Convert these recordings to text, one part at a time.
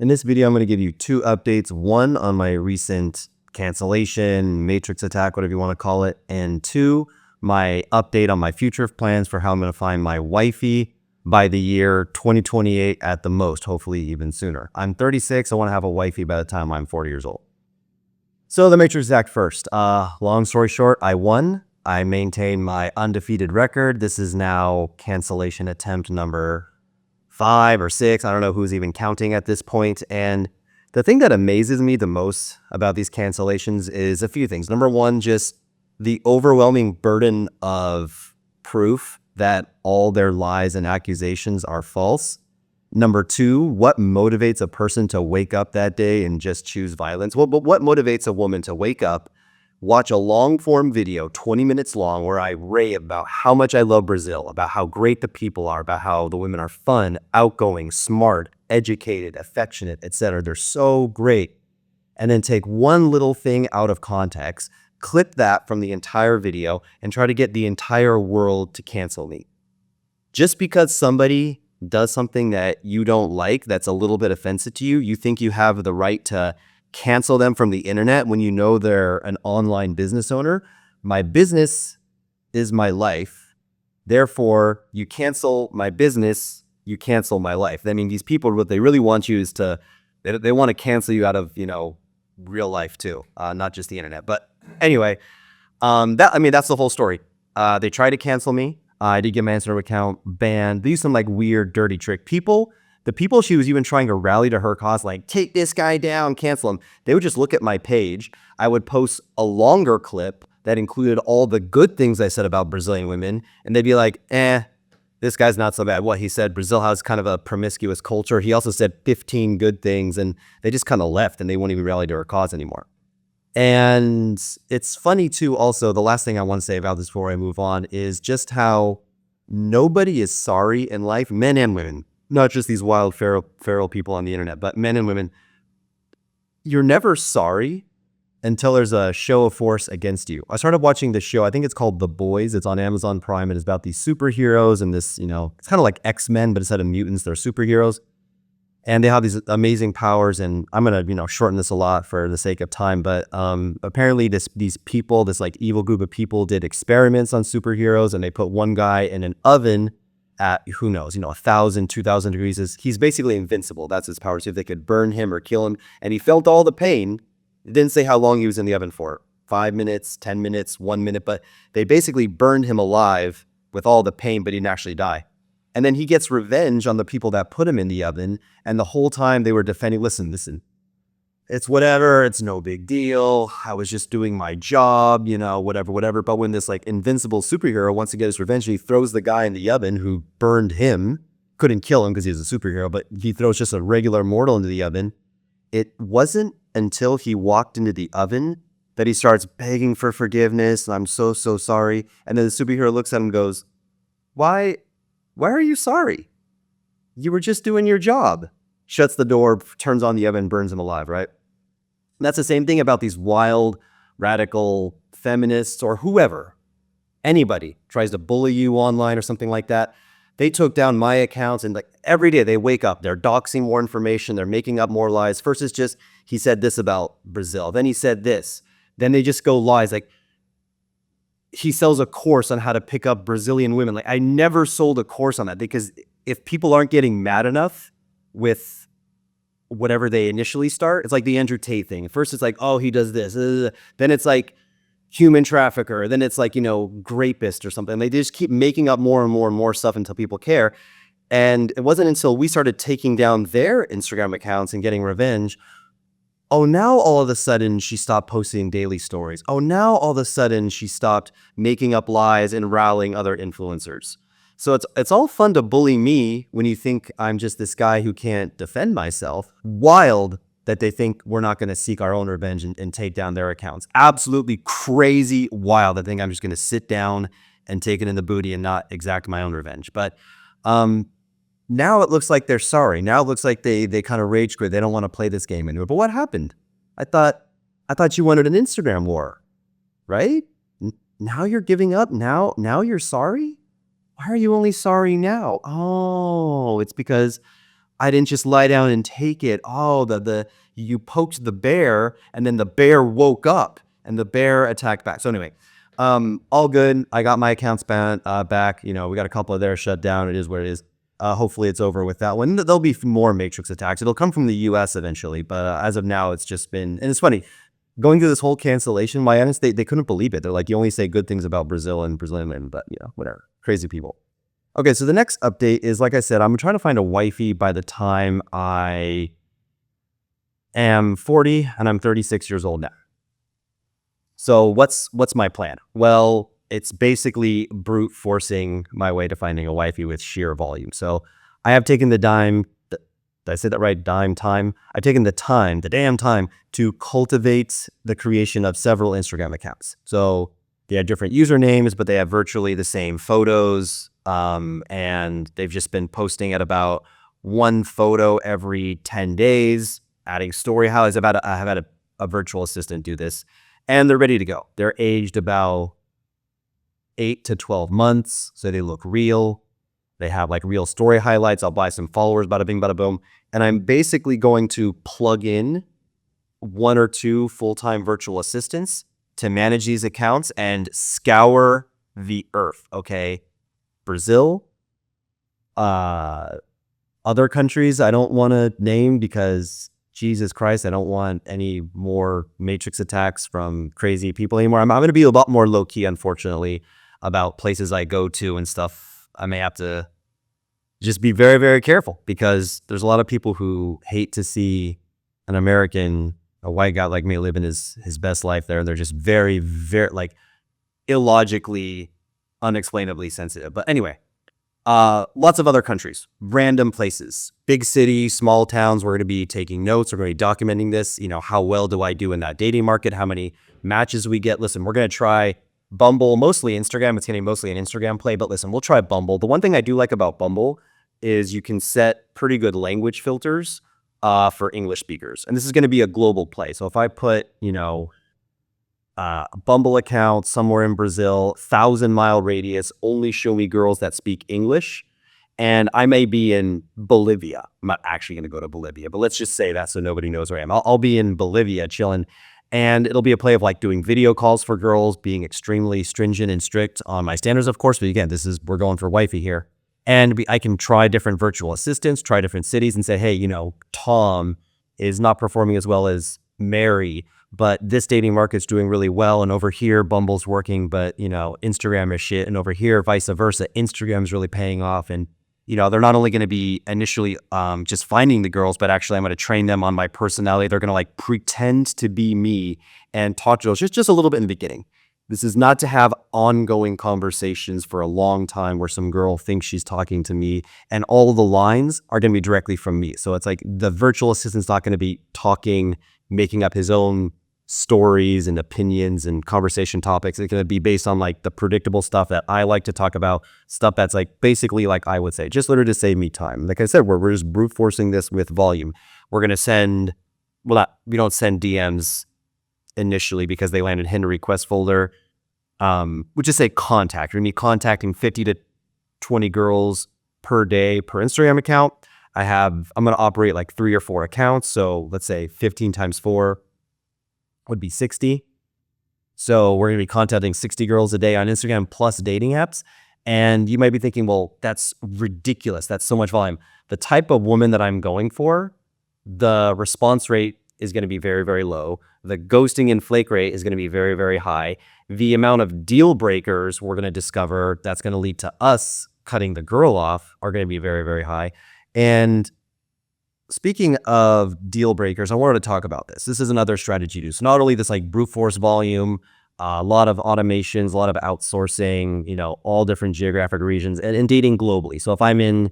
In this video, I'm going to give you two updates, one on my recent cancellation, matrix attack, whatever you want to call it, and two, my update on my future plans for how I'm going to find my wifey by the year 2028 at the most, hopefully even sooner. I'm 36. I want to have a wifey by the time I'm 40 years old. So the matrix attack first. Long story short, I won. I maintained my undefeated record. This is now cancellation attempt number 5 or 6. I don't know who's even counting at this point. And the thing that amazes me the most about these cancellations is a few things. Number one, just the overwhelming burden of proof that all their lies and accusations are false. Number two, what motivates a person to wake up that day and just choose violence? Well, but what motivates a woman to wake up, watch a long form video, 20 minutes long, where I rave about how much I love Brazil, about how great the people are, about how the women are fun, outgoing, smart, educated, affectionate, etc. They're so great. And then take one little thing out of context, clip that from the entire video, and try to get the entire world to cancel me. Just because somebody does something that you don't like, that's a little bit offensive to you, you think you have the right to cancel them from the internet when you know they're an online business owner. My business is my life. Therefore, you cancel my business, you cancel my life. I mean, these people, what they really want you is to, they want to cancel you out of, real life too, not just the internet. But anyway, that's the whole story. They tried to cancel me. I did get my Instagram account banned. They used some weird, dirty trick. The people she was even trying to rally to her cause, take this guy down, cancel him. They would just look at my page. I would post a longer clip that included all the good things I said about Brazilian women. And they'd be like, this guy's not so bad. What he said, Brazil has kind of a promiscuous culture. He also said 15 good things, and they just kind of left and they won't even rally to her cause anymore. And it's funny too, also, the last thing I want to say about this before I move on is just how nobody is sorry in life, men and women, not just these wild feral people on the internet, but men and women. You're never sorry until there's a show of force against you. I started watching this show. I think it's called The Boys. It's on Amazon Prime. And it's about these superheroes and this, it's kind of like X-Men, but instead of mutants, they're superheroes. And they have these amazing powers, and I'm going to, shorten this a lot for the sake of time. But apparently these people, this evil group of people did experiments on superheroes, and they put one guy in an oven at, who knows, 1,000, 2,000 degrees. He's basically invincible. That's his power. So if they could burn him or kill him, and he felt all the pain. It didn't say how long he was in the oven for, 5 minutes, 10 minutes, 1 minute, but they basically burned him alive with all the pain, but he didn't actually die. And then he gets revenge on the people that put him in the oven. And the whole time they were defending, listen, it's whatever. It's no big deal. I was just doing my job, whatever. But when this invincible superhero wants to get his revenge, he throws the guy in the oven who burned him, couldn't kill him because he was a superhero, but he throws just a regular mortal into the oven. It wasn't until he walked into the oven that he starts begging for forgiveness. And I'm so sorry. And then the superhero looks at him and goes, Why are you sorry? You were just doing your job. Shuts the door, turns on the oven, burns him alive, right? And that's the same thing about these wild, radical feminists or whoever. Anybody tries to bully you online or something like that. They took down my accounts, and every day they wake up, they're doxing more information, they're making up more lies. First it's just, he said this about Brazil. Then he said this. Then they just go lies. He sells a course on how to pick up Brazilian women. I never sold a course on that, because if people aren't getting mad enough with whatever they initially start, it's like the Andrew Tate thing. First it's oh, he does this. Then it's human trafficker. Then it's rapist or something. They just keep making up more and more and more stuff until people care. And it wasn't until we started taking down their Instagram accounts and getting revenge. Oh, now all of a sudden she stopped posting daily stories. Oh, now all of a sudden she stopped making up lies and rallying other influencers. So it's all fun to bully me when you think I'm just this guy who can't defend myself. Wild that they think we're not going to seek our own revenge and take down their accounts. Absolutely crazy wild. I think I'm just going to sit down and take it in the booty and not exact my own revenge. But now it looks like they're sorry. Now it looks like they kind of rage quit. They don't want to play this game anymore. But what happened? I thought you wanted an Instagram war, right? Now you're giving up. Now you're sorry. Why are you only sorry now? Oh, it's because I didn't just lie down and take it. Oh, the you poked the bear, and then the bear woke up, and the bear attacked back. So anyway, all good. I got my accounts back. We got a couple of theirs shut down. It is what it is. Hopefully it's over with that one. There'll be more Matrix attacks. It'll come from the U.S. eventually, but as of now, it's just been. And it's funny going through this whole cancellation. My honest, they couldn't believe it. They're like, you only say good things about Brazil and Brazilian, but whatever. Crazy people. Okay, so the next update is, like I said, I'm trying to find a wifey by the time I am 40, and I'm 36 years old now. So what's my plan? Well, it's basically brute forcing my way to finding a wifey with sheer volume. So I have taken the did I say that right? Time. I've taken the damn time to cultivate the creation of several Instagram accounts. So they have different usernames, but they have virtually the same photos. And they've just been posting at about one photo every 10 days, adding story highlights. I have had a virtual assistant do this, and they're ready to go. They're aged about 8 to 12 months, so they look real. They have like real story highlights. I'll buy some followers, bada bing, bada boom. And I'm basically going to plug in 1 or 2 full-time virtual assistants to manage these accounts and scour the earth, okay? Brazil, other countries I don't want to name because Jesus Christ, I don't want any more Matrix attacks from crazy people anymore. I'm going to be a lot more low key, unfortunately, about places I go to and stuff. I may have to just be very, very careful because there's a lot of people who hate to see an American, a white guy like me, living his best life there. And they're just very, very like illogically, unexplainably sensitive. But anyway, lots of other countries, random places, big cities, small towns. We're going to be taking notes. We're going to be documenting this. How well do I do in that dating market? How many matches we get? Listen, we're going to try Bumble, mostly Instagram. It's going to be mostly an Instagram play, but listen, we'll try Bumble. The one thing I do like about Bumble is you can set pretty good language filters for English speakers. And this is going to be a global play. So if I put, Bumble account somewhere in Brazil, 1,000-mile radius, only show me girls that speak English. And I may be in Bolivia. I'm not actually going to go to Bolivia, but let's just say that so nobody knows where I am. I'll be in Bolivia chilling. And it'll be a play of like doing video calls for girls, being extremely stringent and strict on my standards, of course. But again, we're going for wifey here. And I can try different virtual assistants, try different cities and say, hey, Tom is not performing as well as Mary, but this dating market's doing really well. And over here, Bumble's working, but, Instagram is shit. And over here, vice versa, Instagram's really paying off. And, they're not only going to be initially just finding the girls, but actually I'm going to train them on my personality. They're going to like pretend to be me and talk to girls just a little bit in the beginning. This is not to have ongoing conversations for a long time where some girl thinks she's talking to me and all the lines are going to be directly from me. So it's like the virtual assistant's not going to be talking, making up his own stories and opinions and conversation topics. It's going to be based on like the predictable stuff that I like to talk about, stuff that's like basically like I would say, just literally to save me time. Like I said, we're just brute forcing this with volume. We're going to we don't send DMs initially because they land in hidden request folder. We just say contact. We're going to be contacting 50 to 20 girls per day per Instagram account. I'm going to operate like 3 or 4 accounts. So let's say 15 times 4 would be 60. So we're going to be contacting 60 girls a day on Instagram plus dating apps. And you might be thinking, well, that's ridiculous. That's so much volume. The type of woman that I'm going for, the response rate is going to be very, very low. The ghosting and flake rate is going to be very, very high. The amount of deal breakers we're going to discover that's going to lead to us cutting the girl off are going to be very, very high. And speaking of deal breakers, I wanted to talk about this. This is another strategy too. So not only this like brute force volume, a lot of automations, a lot of outsourcing, all different geographic regions and dating globally. So if I'm in,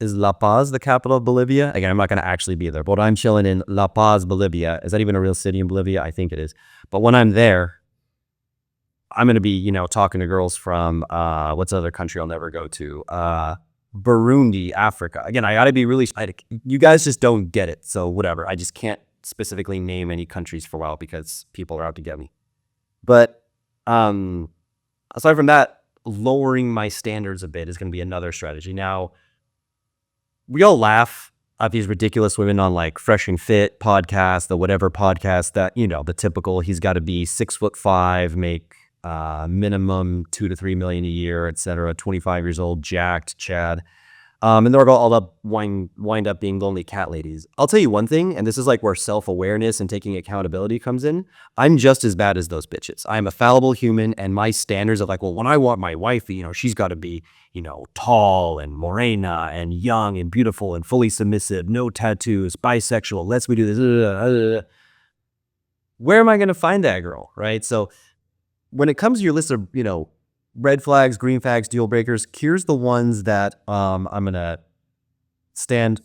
is La Paz the capital of Bolivia? Again, I'm not going to actually be there, but I'm chilling in La Paz, Bolivia. Is that even a real city in Bolivia? I think it is. But when I'm there, I'm going to be, talking to girls from, what's the other country I'll never go to? Burundi, Africa. Again, I got to be really, you guys just don't get it. So whatever. I just can't specifically name any countries for a while because people are out to get me. But aside from that, lowering my standards a bit is going to be another strategy. Now, we all laugh at these ridiculous women on like Fresh and Fit podcast, the whatever podcast that, the typical, he's got to be 6'5", make minimum 2 to 3 million a year, etc. 25 years old, jacked, Chad. And they're all up wind up being lonely cat ladies. I'll tell you one thing, and this is like where self-awareness and taking accountability comes in. I'm just as bad as those bitches. I'm a fallible human, and my standards of like, well, when I want my wife, she's got to be, tall and morena and young and beautiful and fully submissive, no tattoos, bisexual. Let's we do this. Where am I going to find that girl, right? So when it comes to your list of, red flags, green flags, deal breakers, here's the ones that I'm going to stand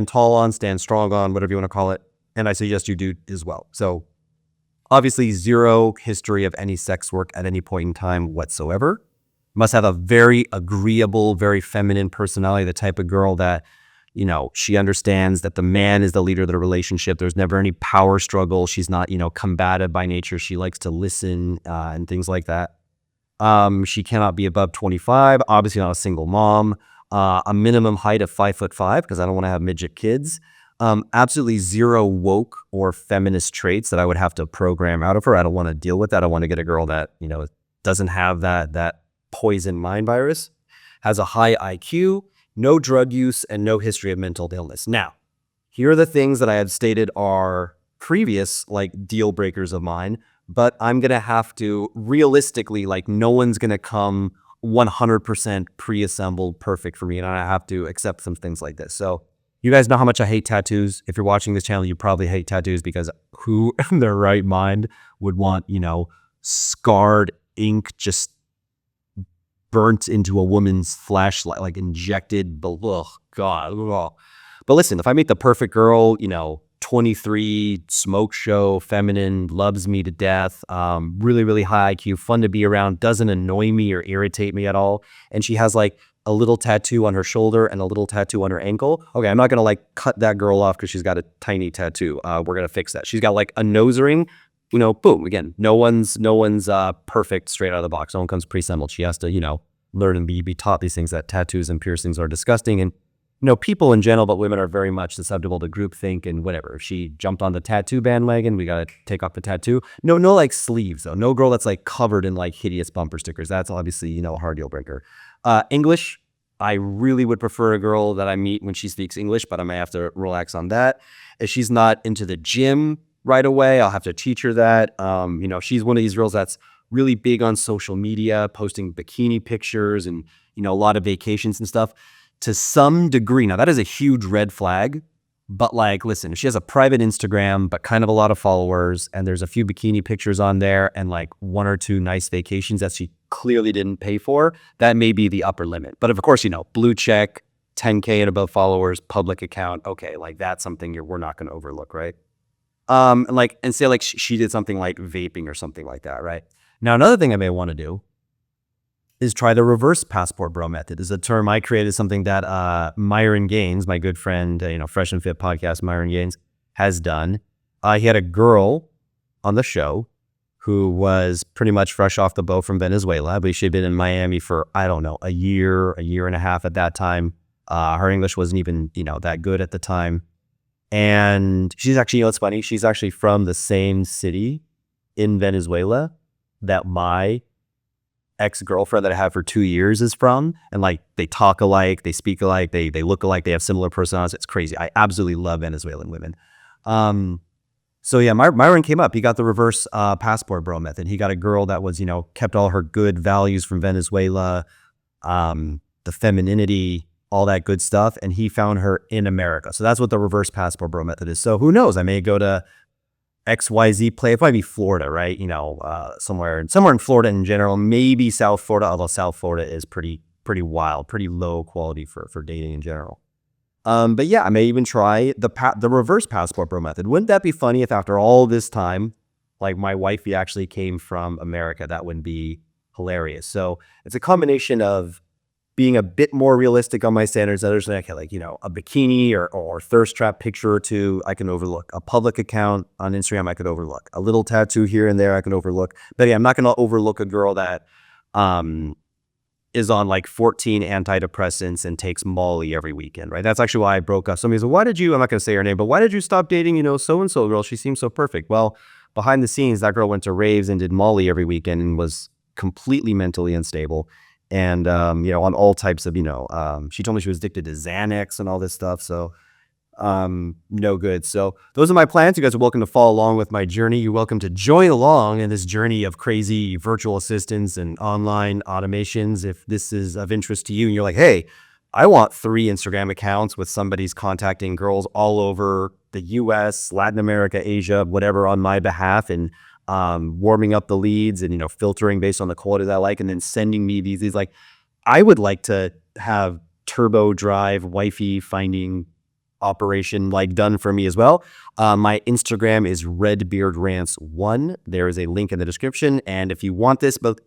tall on, stand strong on, whatever you want to call it. And I suggest you do as well. So obviously 0 history of any sex work at any point in time whatsoever. Must have a very agreeable, very feminine personality, the type of girl that, she understands that the man is the leader of the relationship. There's never any power struggle. She's not, combative by nature. She likes to listen and things like that. She cannot be above 25, obviously not a single mom, a minimum height of 5'5", because I don't want to have midget kids. Absolutely 0 woke or feminist traits that I would have to program out of her. I don't want to deal with that. I want to get a girl that, doesn't have that poison mind virus, has a high IQ, no drug use, and no history of mental illness. Now, here are the things that I had stated are previous like deal breakers of mine. But I'm going to have to realistically, like no one's going to come 100% pre-assembled perfect for me. And I have to accept some things like this. So you guys know how much I hate tattoos. If you're watching this channel, you probably hate tattoos because who in their right mind would want, scarred ink just burnt into a woman's flashlight, like injected, ugh, God. Ugh. But listen, if I meet the perfect girl, 23, smoke show, feminine, loves me to death, really, really high IQ, fun to be around, doesn't annoy me or irritate me at all. And she has like a little tattoo on her shoulder and a little tattoo on her ankle. Okay, I'm not going to like cut that girl off because she's got a tiny tattoo. We're going to fix that. She's got like a nose ring, boom. Again, no one's perfect straight out of the box. No one comes pre-assembled. She has to, learn and be taught these things, that tattoos and piercings are disgusting. And people in general, but women are very much susceptible to groupthink and whatever. If she jumped on the tattoo bandwagon, we got to take off the tattoo. No like sleeves though. No girl that's like covered in like hideous bumper stickers. That's obviously, a hard deal breaker. English, I really would prefer a girl that I meet when she speaks English, but I may have to relax on that. If she's not into the gym right away, I'll have to teach her that. She's one of these girls that's really big on social media, posting bikini pictures and, a lot of vacations and stuff. To some degree, now that is a huge red flag, but like, listen, if she has a private Instagram, but kind of a lot of followers, and there's a few bikini pictures on there and like 1 or 2 nice vacations that she clearly didn't pay for, that may be the upper limit. But of course, blue check, 10K and above followers, public account. Okay, like that's something we're not going to overlook, right? And say like she did something like vaping or something like that, right? Now, another thing I may want to do is try the reverse passport bro method. Is a term I created, something that Myron Gaines, my good friend, Fresh and Fit podcast, Myron Gaines, has done. He had a girl on the show who was pretty much fresh off the boat from Venezuela, but she had been in Miami for, I don't know, a year and a half at that time. Her English wasn't even, that good at the time. And she's actually, it's funny, she's actually from the same city in Venezuela that my ex-girlfriend that I had for 2 years is from, and like they talk alike, they speak alike, they look alike, they have similar personalities. It's crazy. I absolutely love Venezuelan women. So yeah, Myron came up. He got the reverse passport bro method. He got a girl that was, kept all her good values from Venezuela, the femininity, all that good stuff, and he found her in America. So that's what the reverse passport bro method is. So who knows? I may go to XYZ play. It might be Florida, right? Somewhere in Florida in general, maybe South Florida, although South Florida is pretty wild, pretty low quality for dating in general. But yeah, I may even try the reverse passport bro method. Wouldn't that be funny if after all this time, like my wifey actually came from America? That would be hilarious. So it's a combination of being a bit more realistic on my standards. Others like a bikini or thirst trap picture or two, I can overlook. A public account on Instagram, I could overlook. A little tattoo here and there, I can overlook. But yeah, I'm not going to overlook a girl that is on like 14 antidepressants and takes Molly every weekend, right? That's actually why I broke up. Somebody said, why did you, I'm not going to say her name, but why did you stop dating, so-and-so girl? She seems so perfect. Well, behind the scenes, that girl went to raves and did Molly every weekend and was completely mentally unstable. And, on all types of, she told me she was addicted to Xanax and all this stuff. So, no good. So those are my plans. You guys are welcome to follow along with my journey. You're welcome to join along in this journey of crazy virtual assistants and online automations. If this is of interest to you and you're like, hey, I want 3 Instagram accounts with somebody's contacting girls all over the US, Latin America, Asia, whatever on my behalf, and warming up the leads and, filtering based on the quality that I like, and then sending me these like, I would like to have turbo drive wifey finding operation like done for me as well. My Instagram is redbeardrans1. There is a link in the description. And if you want this, but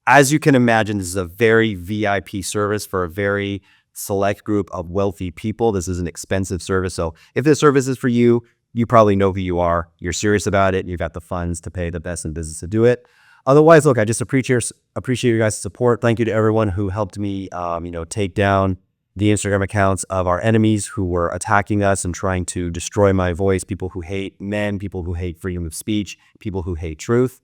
as you can imagine, this is a very VIP service for a very select group of wealthy people. This is an expensive service. So if this service is for you, you probably know who you are. You're serious about it. You've got the funds to pay the best in business to do it. Otherwise, look, I just appreciate you guys' support. Thank you to everyone who helped me, take down the Instagram accounts of our enemies who were attacking us and trying to destroy my voice, people who hate men, people who hate freedom of speech, people who hate truth.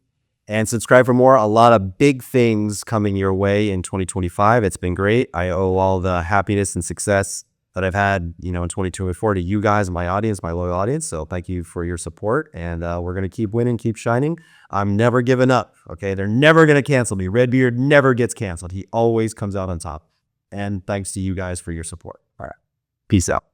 And subscribe for more. A lot of big things coming your way in 2025. It's been great. I owe all the happiness and success that I've had, in 2024 to you guys, my audience, my loyal audience. So thank you for your support. And we're going to keep winning, keep shining. I'm never giving up. Okay. They're never going to cancel me. Redbeard never gets canceled. He always comes out on top. And thanks to you guys for your support. All right. Peace out.